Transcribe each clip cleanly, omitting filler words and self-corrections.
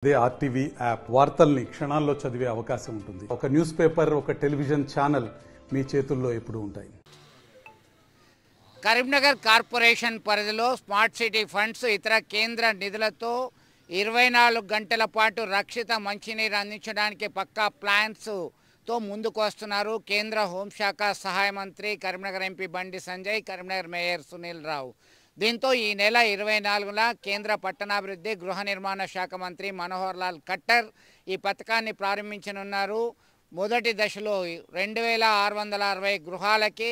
అదే RTV app వార్తల్ని క్షణాల్లో చదివే అవకాశం ఉంటుంది. ఒక న్యూస్ పేపర్, ఒక టెలివిజన్ ఛానల్ మీ చేతుల్లో ఎప్పుడూ ఉంటాయి. కరీంనగర్ కార్పొరేషన్ పరిధిలో స్మార్ట్ సిటీ ఫండ్స్ ఇతర కేంద్ర నిధులతో 24 గంటల పాటు రక్షిత మంచినీరు అందించడానికి పక్కా ప్లాన్స్తో ముందుకు వస్తున్నారు కేంద్ర హోంశాఖ సహాయ మంత్రి కరీంనగర్ ఎంపీ బండి సంజయ్, కరీంనగర్ మేయర్ సునీల్ రావు. దీంతో ఈ నెల 24న కేంద్ర పట్టణాభివృద్ధి గృహ నిర్మాణ శాఖ మంత్రి మనోహర్ లాల్ ఖట్టర్ ఈ పథకాన్ని ప్రారంభించనున్నారు. మొదటి దశలో 2660 గృహాలకి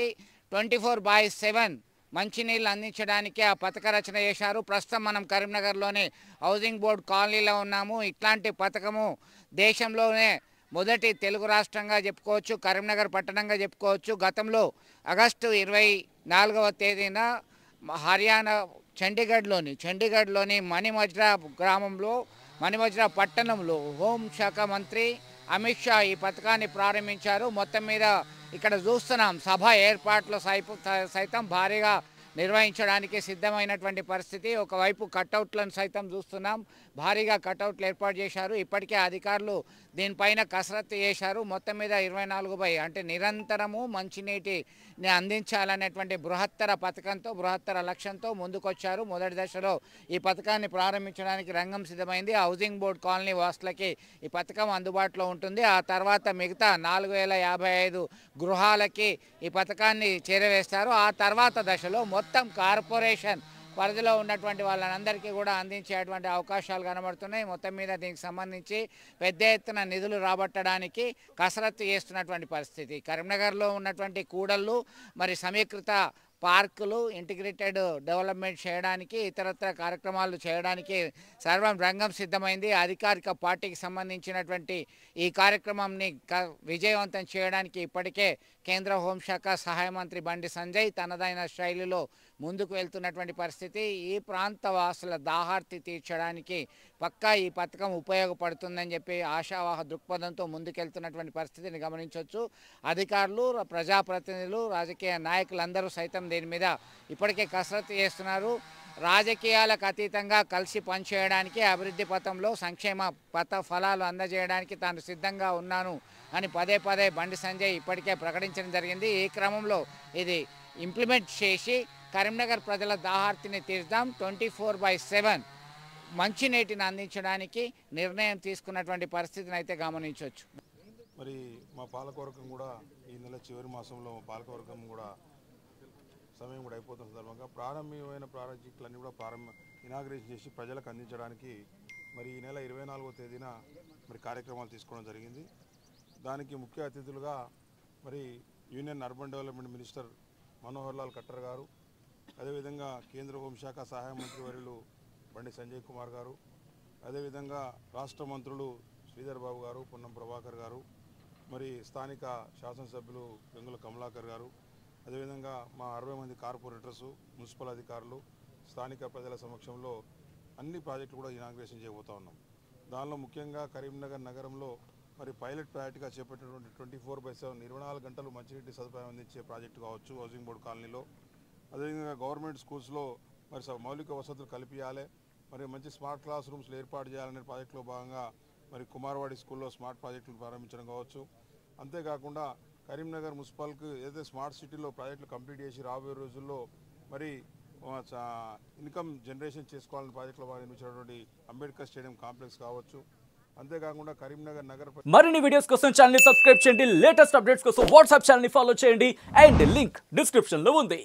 24/7 మంచినీళ్ళు అందించడానికి ఆ పథక రచన చేశారు. ప్రస్తుతం మనం కరీంనగర్లోని హౌసింగ్ బోర్డు కాలనీలో ఉన్నాము. ఇట్లాంటి పథకము దేశంలోనే మొదటి తెలుగు రాష్ట్రంగా చెప్పుకోవచ్చు, కరీంనగర్ పట్టణంగా చెప్పుకోవచ్చు. గతంలో ఆగస్టు 24వ తేదీన హర్యానా చండీగఢ్లోని మణిమజ్రా గ్రామంలో, మణిమజ్రా పట్టణంలో హోంశాఖ మంత్రి అమిత్ షా ఈ పథకాన్ని ప్రారంభించారు. మొత్తం మీద ఇక్కడ చూస్తున్నాం సభ ఏర్పాట్లు సైతం భారీగా నిర్వహించడానికి సిద్ధమైనటువంటి పరిస్థితి. ఒకవైపు కటౌట్లను సైతం చూస్తున్నాం, భారీగా కటౌట్లు ఏర్పాటు చేశారు. ఇప్పటికే అధికారులు దీనిపైన కసరత్తు చేశారు. మొత్తం మీద 24 అంటే నిరంతరము మంచినీటిని అందించాలనేటువంటి బృహత్తర పథకంతో, బృహత్తర లక్ష్యంతో ముందుకొచ్చారు. మొదటి దశలో ఈ పథకాన్ని ప్రారంభించడానికి రంగం సిద్ధమైంది. హౌసింగ్ బోర్డు కాలనీ వాసులకి ఈ పథకం అందుబాటులో ఉంటుంది. ఆ తర్వాత మిగతా 4055 గృహాలకి ఈ పథకాన్ని చేరవేస్తారు. ఆ తర్వాత దశలో మొత్తం కార్పొరేషన్ పరిధిలో ఉన్నటువంటి వాళ్ళందరికీ కూడా అందించేటువంటి అవకాశాలు కనబడుతున్నాయి. మొత్తం మీద దీనికి సంబంధించి పెద్ద ఎత్తున నిధులు రాబట్టడానికి కసరత్తు చేస్తున్నటువంటి పరిస్థితి. కరీంనగర్లో ఉన్నటువంటి కూడళ్ళు, మరి సమీకృత పార్కులు, ఇంటిగ్రేటెడ్ డెవలప్మెంట్ చేయడానికి, ఇతరత్ర కార్యక్రమాలు చేయడానికి సర్వం రంగం సిద్ధమైంది. అధికారిక పార్టీకి సంబంధించినటువంటి ఈ కార్యక్రమాన్ని విజయవంతం చేయడానికి ఇప్పటికే కేంద్ర హోంశాఖ సహాయ మంత్రి బండి సంజయ్ తనదైన శైలిలో ముందుకు వెళ్తున్నటువంటి పరిస్థితి. ఈ ప్రాంత వాసుల దాహార్తి తీర్చడానికి పక్కా ఈ పథకం ఉపయోగపడుతుందని చెప్పి ఆశావాహ దృక్పథంతో ముందుకెళ్తున్నటువంటి పరిస్థితిని గమనించవచ్చు. అధికారులు, ప్రజాప్రతినిధులు, రాజకీయ నాయకులందరూ సైతం దీని మీద ఇప్పటికే కసరత్తు చేస్తున్నారు. రాజకీయాలకు అతీతంగా కలిసి పనిచేయడానికి, అభివృద్ధి పథంలో సంక్షేమ ఫలాలు అందజేయడానికి తాను సిద్ధంగా ఉన్నాను అని పదే బండి సంజయ్ ఇప్పటికే ప్రకటించడం జరిగింది. ఈ క్రమంలో ఇది ఇంప్లిమెంట్ చేసి కరీంనగర్ ప్రజల దాహార్తిని తీర్దాం, 24/7 మంచినీటిని అందించడానికి నిర్ణయం తీసుకున్నటువంటి పరిస్థితిని అయితే గమనించవచ్చు. మరి మా పాలకవర్గం కూడా ఈ నెల చివరి మాసంలో పాలకవర్గం కూడా సమయం కూడా అయిపోతున్న సందర్భంగా ప్రారంభమైన ప్రాజెక్టులన్నీ కూడా ఇనాగ్రేషన్ చేసి ప్రజలకు అందించడానికి మరి ఈ నెల 24వ తేదీన మరి కార్యక్రమాలు తీసుకోవడం జరిగింది. దానికి ముఖ్య అతిథులుగా మరి union urban development minister Manohar Lal Khattar గారు, అదేవిధంగా కేంద్ర హోంశాఖ సహాయ మంత్రి వర్యులు బండి సంజయ్ కుమార్ గారు, అదేవిధంగా రాష్ట్ర మంత్రులు శ్రీధర్ బాబు గారు, పొన్నం ప్రభాకర్ గారు, మరి స్థానిక శాసనసభ్యులు గంగుల కమలాకర్ గారు, అదేవిధంగా మా 60 మంది కార్పొరేటర్సు, మున్సిపల్ అధికారులు, స్థానిక ప్రజల సమక్షంలో అన్ని ప్రాజెక్టులు కూడా ఇనాగ్రేషన్ చేయబోతా ఉన్నాం. దానిలో ముఖ్యంగా కరీంనగర్ నగరంలో మరి పైలట్ ప్రాజెక్టుగా చేపట్టినటువంటి 24/7 24 గంటలు మంచినీటి సదుపాయం అందించే ప్రాజెక్టు కావచ్చు హౌసింగ్ బోర్డు కాలనీలో. అదేవిధంగా గవర్నమెంట్ స్కూల్స్లో మరి మౌలిక వసతులు కల్పించాలి, మరి మంచి స్మార్ట్ క్లాస్ రూమ్స్లు ఏర్పాటు చేయాలనే ప్రాజెక్టులో భాగంగా మరి కుమార్వాడి స్కూల్లో స్మార్ట్ ప్రాజెక్టులు ప్రారంభించడం కావచ్చు. అంతేకాకుండా కరీంనగర్ మున్సిపల్కి ఏదైతే స్మార్ట్ సిటీలో ప్రాజెక్టులు కంప్లీట్ చేసి రాబోయే రోజుల్లో మరి ఇన్కమ్ జనరేషన్ చేసుకోవాలని ప్రాజెక్టులో నిర్మించినటువంటి అంబేద్కర్ స్టేడియం కాంప్లెక్స్ కావచ్చు. అంతేకాకుండా కరీంనగర్ నగర మరిన్ని వీడియోస్ కోసం ఛానల్ ని సబ్స్క్రైబ్ చేయండి. లేటెస్ట్ అప్డేట్స్ కోసం వాట్సాప్ ఛానల్ ని ఫాలో చేయండి. అండ్ లింక్ డిస్క్రిప్షన్ లో ఉంది.